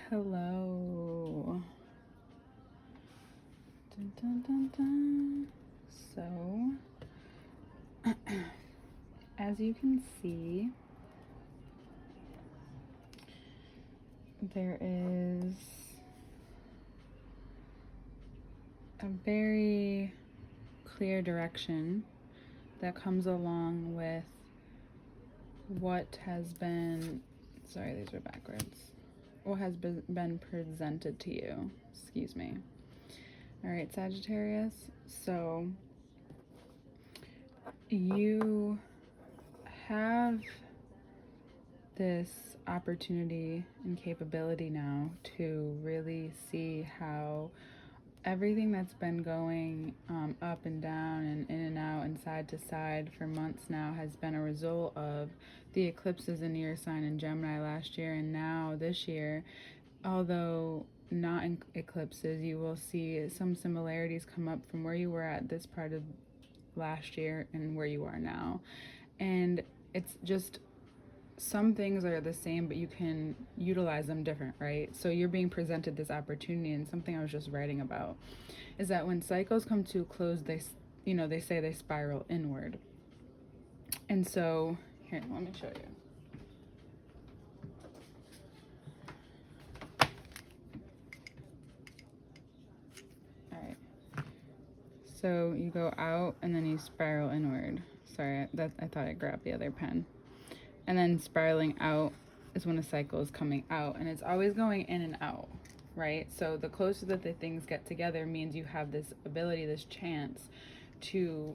Hello. Dun, dun, dun, dun. So, as you can see, there is a very clear direction that comes along with what has been, sorry, these are backwards, what has been presented to you. Excuse me. All right, Sagittarius. So, you have this opportunity and capability now to really see how everything that's been going up and down and in and out and side to side for months now has been a result of the eclipses in your sign in Gemini last year, and now this year, although not in eclipses, you will see some similarities come up from where you were at this part of last year and where you are now. And it's just, some things are the same, but you can utilize them different, right? So you're being presented this opportunity, and something I was just writing about is that when cycles come to a close, they say they spiral inward. And so, here, let me show you. All right. So you go out and then you spiral inward. Sorry, I thought I grabbed the other pen. And then spiraling out is when a cycle is coming out, and it's always going in and out, right? So the closer that the things get together means you have this ability, this chance to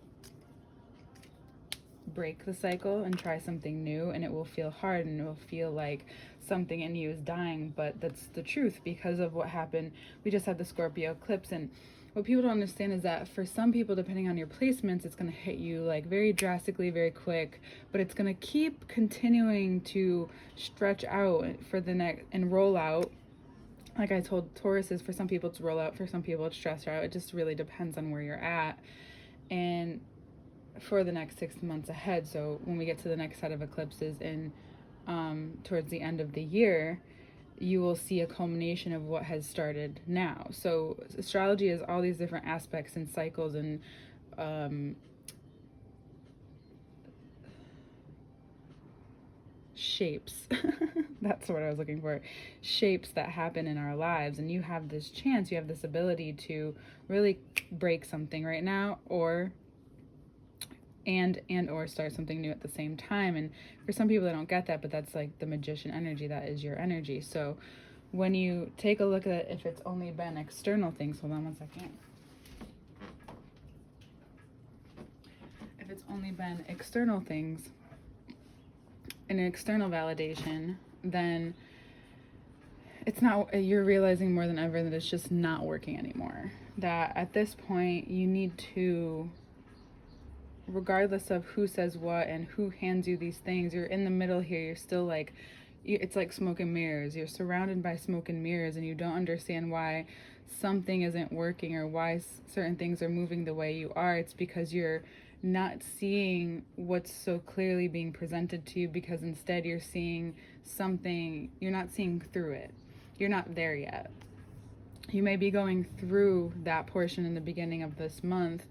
break the cycle and try something new, and it will feel hard and it will feel like something in you is dying, but that's the truth because of what happened. We just had the Scorpio eclipse, and what people don't understand is that for some people, depending on your placements, it's going to hit you like very drastically, very quick, but it's going to keep continuing to stretch out for the next and roll out. Like I told Tauruses, for some people it's roll out, for some people it's stretch out. It just really depends on where you're at and for the next 6 months ahead. So when we get to the next set of eclipses in towards the end of the year, you will see a culmination of what has started now. So astrology is all these different aspects and cycles and shapes. That's what I was looking for. Shapes that happen in our lives, and you have this chance, you have this ability to really break something right now, or or start something new at the same time. And for some people, they don't get that, but that's like the magician energy. That is your energy. So when you take a look at if it's only been external things, hold on one second. If it's only been external things, an external validation, then it's not, you're realizing more than ever that it's just not working anymore. That at this point, you need to, regardless of who says what and who hands you these things, you're in the middle here. You're still like, it's like smoke and mirrors. You're surrounded by smoke and mirrors, and you don't understand why something isn't working or why certain things are moving the way you are. It's because you're not seeing what's so clearly being presented to you, because instead you're seeing something, you're not seeing through it. You're not there yet. You may be going through that portion in the beginning of this month,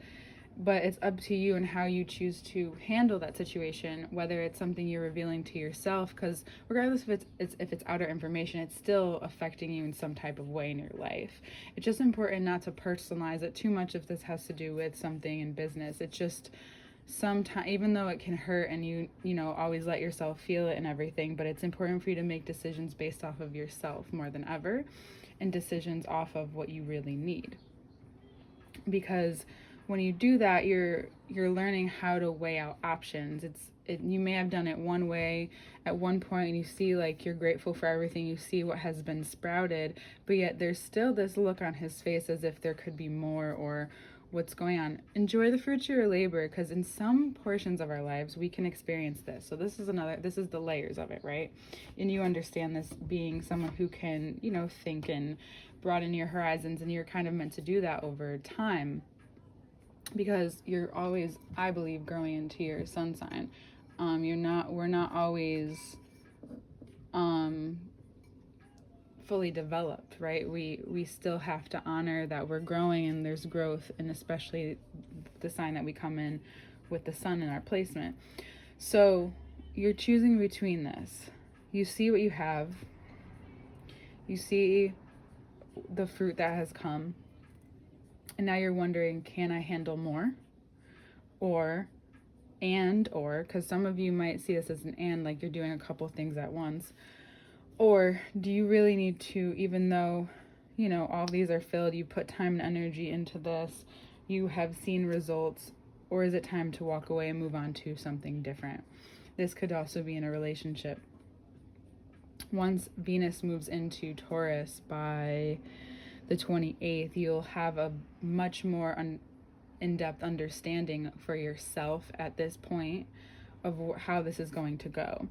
but it's up to you and how you choose to handle that situation, whether it's something you're revealing to yourself, because regardless if it's outer information, it's still affecting you in some type of way in your life. It's just important not to personalize it too much if this has to do with something in business. It's just sometimes, even though it can hurt and you always let yourself feel it and everything, but it's important for you to make decisions based off of yourself more than ever, and decisions off of what you really need. Because when you do that, you're learning how to weigh out options. You may have done it one way at one point, and you see like you're grateful for everything, you see what has been sprouted, but yet there's still this look on his face as if there could be more, or what's going on. Enjoy the fruits of your labor, because in some portions of our lives we can experience this. So this is the layers of it, right? And you understand this being someone who can think and broaden your horizons, and you're kind of meant to do that over time, because you're always, I believe, growing into your sun sign. We're not always fully developed, right? We still have to honor that we're growing and there's growth, and especially the sign that we come in with the sun in our placement. So you're choosing between this. You see what you have. You see the fruit that has come. And now you're wondering, can I handle more? Or, because some of you might see this as an and, like you're doing a couple things at once. Or do you really need to, even though, all these are filled, you put time and energy into this, you have seen results, or is it time to walk away and move on to something different? This could also be in a relationship. Once Venus moves into Taurus by the 28th, you'll have a much more in-depth understanding for yourself at this point of how this is going to go,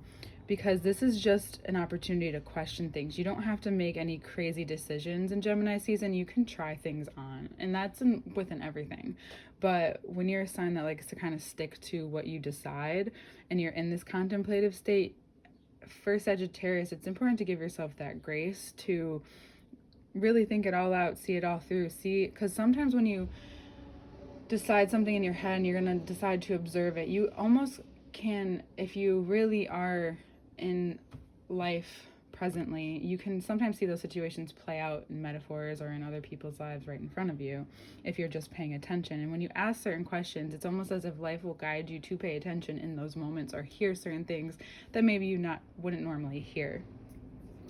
because this is just an opportunity to question things. You don't have to make any crazy decisions in Gemini season. You can try things on, and that's within everything. But when you're a sign that likes to kind of stick to what you decide and you're in this contemplative state, for Sagittarius, it's important to give yourself that grace to really think it all out, see it all through, because sometimes when you decide something in your head and you're going to decide to observe it, you almost can, if you really are in life presently, you can sometimes see those situations play out in metaphors or in other people's lives right in front of you if you're just paying attention. And when you ask certain questions, it's almost as if life will guide you to pay attention in those moments or hear certain things that maybe you wouldn't normally hear,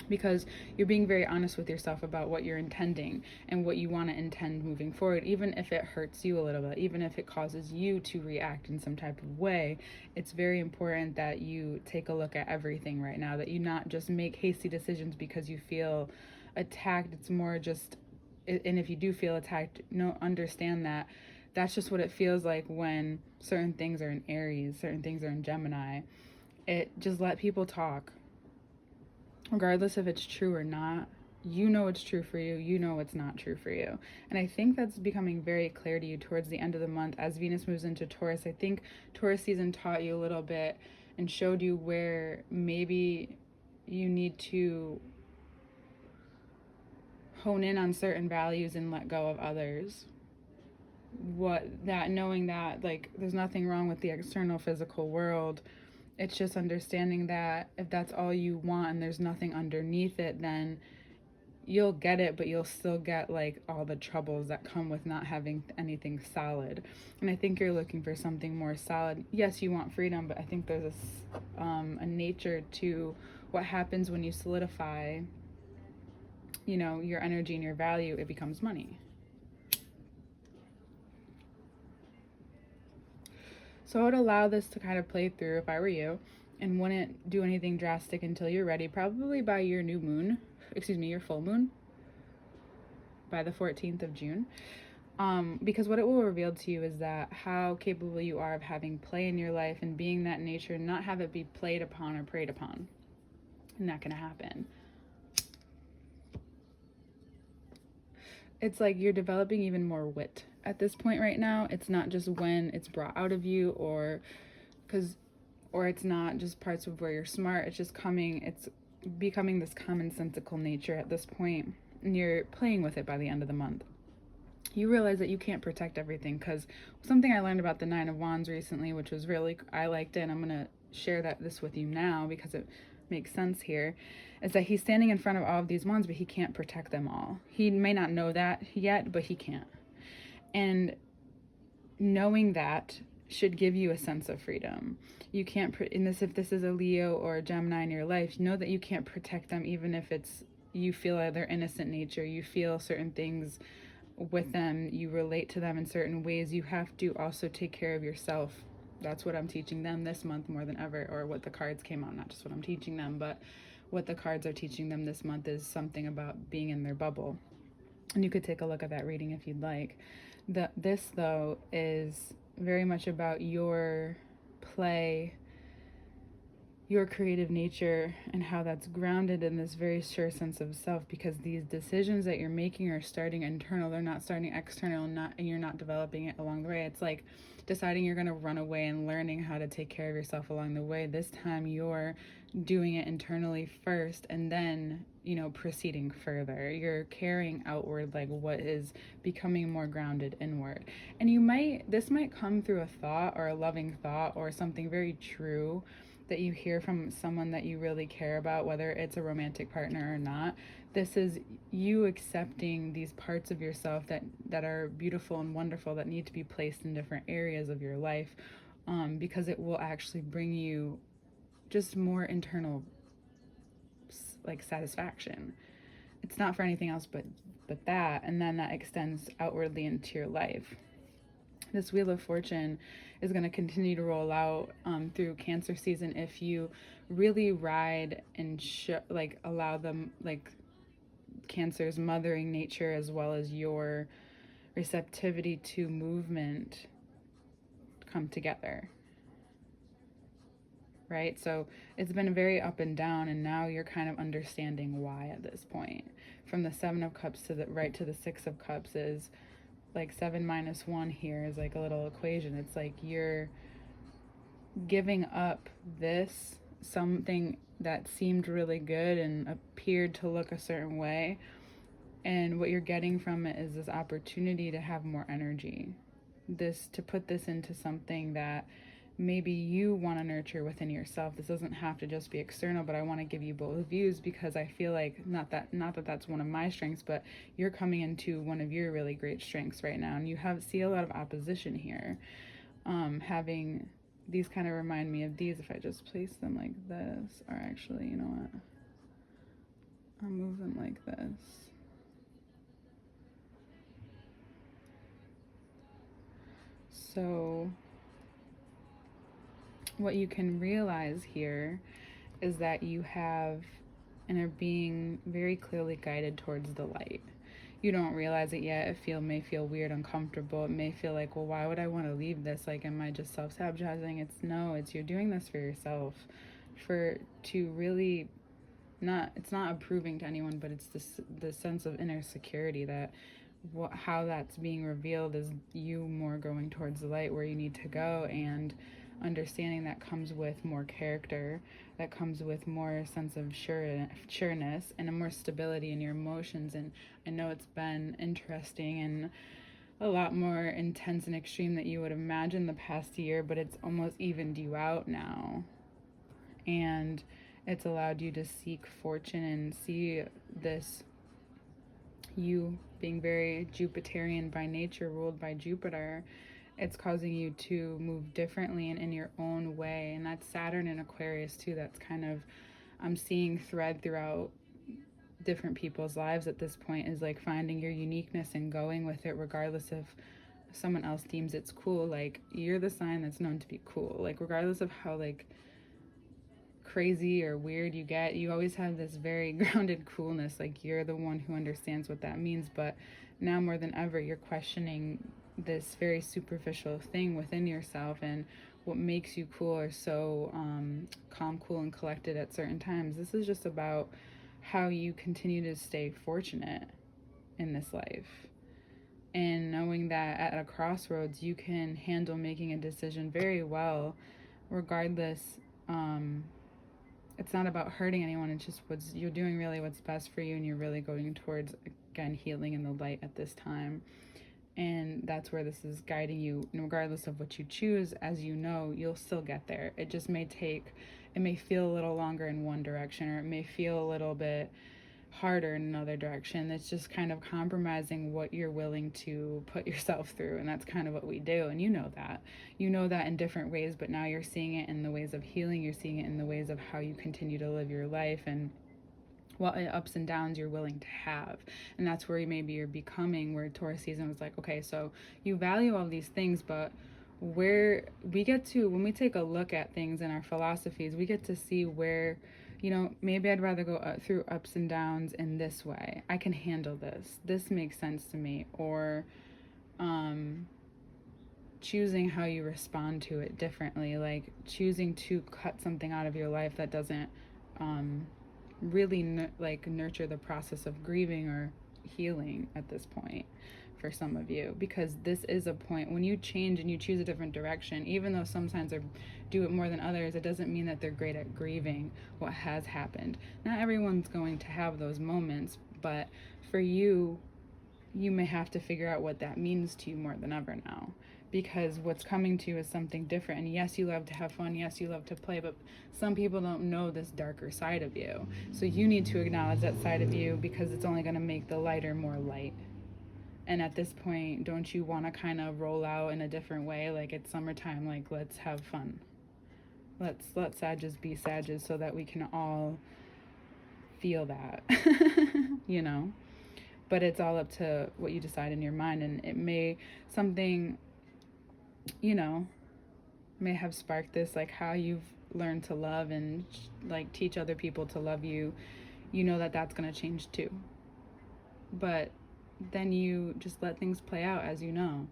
because you're being very honest with yourself about what you're intending and what you want to intend moving forward. Even if it hurts you a little bit, even if it causes you to react in some type of way, it's very important that you take a look at everything right now, that you not just make hasty decisions because you feel attacked. It's more just, and if you do feel attacked, understand that that's just what it feels like when certain things are in Aries, certain things are in Gemini. Just let people talk. Regardless if it's true or not, it's true for you, it's not true for you. And I think that's becoming very clear to you towards the end of the month as Venus moves into Taurus. I think Taurus season taught you a little bit and showed you where maybe you need to hone in on certain values and let go of others. Knowing that, like, there's nothing wrong with the external physical world. It's just understanding that if that's all you want and there's nothing underneath it, then you'll get it, but you'll still get like all the troubles that come with not having anything solid. And I think you're looking for something more solid. Yes, you want freedom, but I think there's a nature to what happens when you solidify, your energy and your value. It becomes money. So I would allow this to kind of play through if I were you, and wouldn't do anything drastic until you're ready, probably by your your full moon, by the 14th of June. Because what it will reveal to you is that how capable you are of having play in your life and being that nature, and not have it be played upon or preyed upon. Not gonna happen. It's like you're developing even more wit at this point right now. It's not just when it's brought out of you, or it's not just parts of where you're smart. It's becoming this commonsensical nature at this point, and you're playing with it by the end of the month. You realize that you can't protect everything, because something I learned about the Nine of Wands recently, which was really, I liked it, and I'm going to share this with you now because it makes sense here, is that he's standing in front of all of these wands, but he can't protect them all. He may not know that yet, but he can't. And knowing that should give you a sense of freedom. You can't, if this is a Leo or a Gemini in your life, know that you can't protect them, even if you feel like their innocent nature, you feel certain things with them, you relate to them in certain ways. You have to also take care of yourself. That's what I'm teaching them this month more than ever, or what the cards came out, not just what I'm teaching them, but what the cards are teaching them this month is something about being in their bubble. And you could take a look at that reading if you'd like. This, though, is very much about your play your creative nature and how that's grounded in this very sure sense of self, because these decisions that you're making are starting internal. They're not starting external, and you're not developing it along the way. It's like deciding you're going to run away and learning how to take care of yourself along the way. This time you're doing it internally first, and then, proceeding further. You're carrying outward like what is becoming more grounded inward. And this might come through a thought or a loving thought or something very true that you hear from someone that you really care about, whether it's a romantic partner or not. This is you accepting these parts of yourself that are beautiful and wonderful, that need to be placed in different areas of your life, because it will actually bring you just more internal like satisfaction. It's not for anything else but that, and then that extends outwardly into your life. This Wheel of Fortune is going to continue to roll out through Cancer season if you really ride and allow them, like Cancer's mothering nature as well as your receptivity to movement come together. Right? So it's been very up and down, and now you're kind of understanding why at this point. From the Seven of Cups to the Six of Cups is like 7 minus 1 here is like a little equation. It's like you're giving up something that seemed really good and appeared to look a certain way, and what you're getting from it is this opportunity to have more energy, to put this into something that maybe you want to nurture within yourself. This doesn't have to just be external, but I want to give you both views, because I feel like not that that's one of my strengths, but you're coming into one of your really great strengths right now, and you see a lot of opposition here. Having these kind of remind me of these. If I just place them like this, or actually, you know what? I'll move them like this. So what you can realize here is that you have and are being very clearly guided towards the light. You don't realize it yet. It may feel weird, uncomfortable. It may feel like, well, why would I want to leave this? Like, am I just self-sabotaging? It's you're doing this for yourself, to really it's not approving to anyone, but it's the sense of inner security that how that's being revealed is you more going towards the light where you need to go, and understanding that comes with more character, that comes with more sense of sureness and a more stability in your emotions. And I know it's been interesting and a lot more intense and extreme than you would imagine the past year, but it's almost evened you out now, and it's allowed you to seek fortune and see this, you being very Jupiterian by nature, ruled by Jupiter. It's causing you to move differently and in your own way. And that's Saturn in Aquarius too. That's kind of, I'm seeing thread throughout different people's lives at this point, is like finding your uniqueness and going with it regardless of someone else deems it's cool. Like, you're the sign that's known to be cool. Like, regardless of how like crazy or weird you get, you always have this very grounded coolness. Like, you're the one who understands what that means. But now more than ever, you're questioning this very superficial thing within yourself, and what makes you cool or so calm, cool, and collected at certain times. This is just about how you continue to stay fortunate in this life, and knowing that at a crossroads you can handle making a decision very well, regardless. It's not about hurting anyone. It's just you're doing really what's best for you, and you're really going towards, again, healing in the light at this time. And that's where this is guiding you. And regardless of what you choose, as you know, you'll still get there. It just may feel a little longer in one direction, or it may feel a little bit harder in another direction. It's just kind of compromising what you're willing to put yourself through. And that's kind of what we do. And you know that in different ways, but now you're seeing it in the ways of healing. You're seeing it in the ways of how you continue to live your life, and what ups and downs you're willing to have. And that's where maybe you're becoming, where Taurus season was like, okay, so you value all these things, but where we get to, when we take a look at things in our philosophies, we get to see where, maybe I'd rather go through ups and downs in this way. I can handle this. This makes sense to me. Or choosing how you respond to it differently, like choosing to cut something out of your life that doesn't really nurture the process of grieving or healing at this point for some of you, because this is a point when you change and you choose a different direction. Even though some signs do it more than others, it doesn't mean that they're great at grieving what has happened. Not everyone's going to have those moments, but for you, you may have to figure out what that means to you more than ever now, because what's coming to you is something different. And yes, you love to have fun, yes, you love to play, but some people don't know this darker side of you. So you need to acknowledge that side of you, because it's only going to make the lighter more light. And at this point, don't you want to kind of roll out in a different way? Like, it's summertime, like, let's have fun. Let's let Sages be Sages so that we can all feel that, you know? But it's all up to what you decide in your mind. And it may, something, you know, may have sparked this, like how you've learned to love and like teach other people to love you. You know that that's going to change too. But then you just let things play out as you know.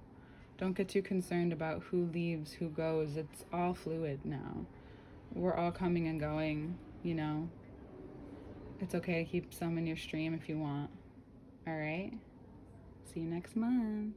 Don't get too concerned about who leaves, who goes. It's all fluid now. We're all coming and going, you know. It's okay to keep some in your stream if you want. All right? See you next month.